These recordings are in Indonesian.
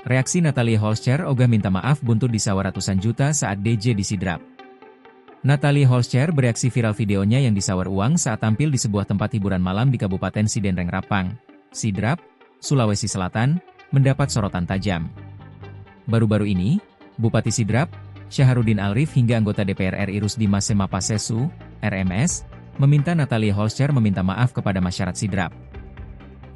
Reaksi Natalie Holscher ogah minta maaf buntut disawer ratusan juta saat DJ disidrap. Natalie Holscher bereaksi viral videonya yang disawer uang saat tampil di sebuah tempat hiburan malam di Kabupaten Sidenreng Rapang, Sidrap, Sulawesi Selatan, mendapat sorotan tajam. Baru-baru ini, Bupati Sidrap, Syahrudin Alrif hingga anggota DPR RI Rusdi Masema Pasesu, RMS, meminta Natalie Holscher meminta maaf kepada masyarakat Sidrap.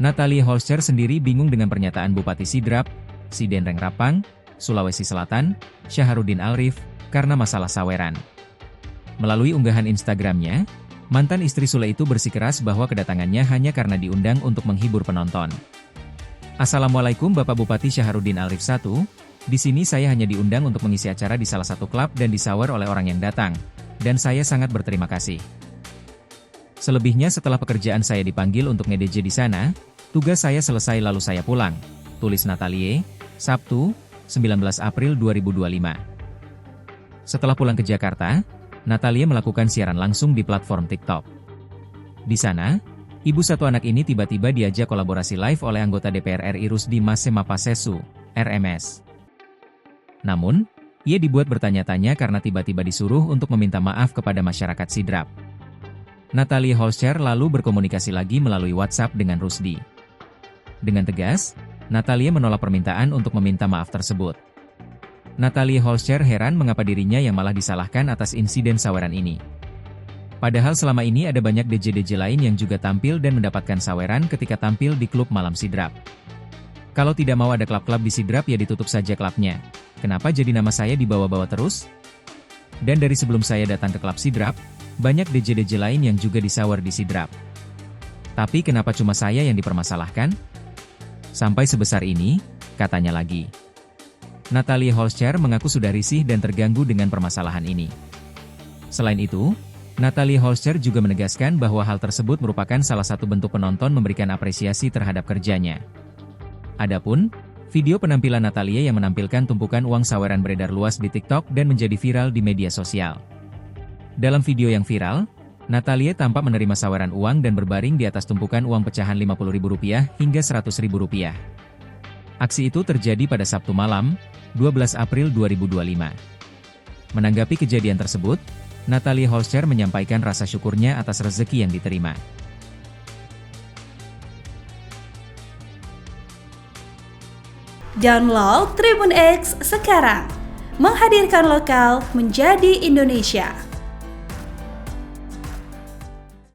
Natalie Holscher sendiri bingung dengan pernyataan Bupati Sidrap, Sidenreng Rapang, Sulawesi Selatan, Syahrudin Alrif, karena masalah saweran. Melalui unggahan Instagramnya, mantan istri Sule itu bersikeras bahwa kedatangannya hanya karena diundang untuk menghibur penonton. Assalamualaikum Bapak Bupati Syahrudin Alrif 1, di sini saya hanya diundang untuk mengisi acara di salah satu klub dan disawer oleh orang yang datang, dan saya sangat berterima kasih. Selebihnya setelah pekerjaan saya dipanggil untuk nge-DJ di sana, tugas saya selesai lalu saya pulang, tulis Natalie, Sabtu, 19 April 2025. Setelah pulang ke Jakarta, Natalie melakukan siaran langsung di platform TikTok. Di sana, ibu satu anak ini tiba-tiba diajak kolaborasi live oleh anggota DPR RI Rusdi Masema Pasesu, RMS. Namun, ia dibuat bertanya-tanya karena tiba-tiba disuruh untuk meminta maaf kepada masyarakat Sidrap. Natalie Holscher lalu berkomunikasi lagi melalui WhatsApp dengan Rusdi. Dengan tegas, Natalie menolak permintaan untuk meminta maaf tersebut. Natalie Holscher heran mengapa dirinya yang malah disalahkan atas insiden saweran ini. Padahal selama ini ada banyak DJ-DJ lain yang juga tampil dan mendapatkan saweran ketika tampil di klub malam Sidrap. Kalau tidak mau ada klub-klub di Sidrap ya ditutup saja klubnya. Kenapa jadi nama saya dibawa-bawa terus? Dan dari sebelum saya datang ke klub Sidrap, banyak DJ-DJ lain yang juga disawer di Sidrap. Tapi kenapa cuma saya yang dipermasalahkan? Sampai sebesar ini, katanya lagi. Natalie Holscher mengaku sudah risih dan terganggu dengan permasalahan ini. Selain itu, Natalie Holscher juga menegaskan bahwa hal tersebut merupakan salah satu bentuk penonton memberikan apresiasi terhadap kerjanya. Adapun, video penampilan Natalie yang menampilkan tumpukan uang saweran beredar luas di TikTok dan menjadi viral di media sosial. Dalam video yang viral, Natalie tampak menerima saweran uang dan berbaring di atas tumpukan uang pecahan Rp50.000 hingga Rp100.000. Aksi itu terjadi pada Sabtu malam, 12 April 2025. Menanggapi kejadian tersebut, Natalie Holscher menyampaikan rasa syukurnya atas rezeki yang diterima. Download Tribun X sekarang, menghadirkan lokal menjadi Indonesia.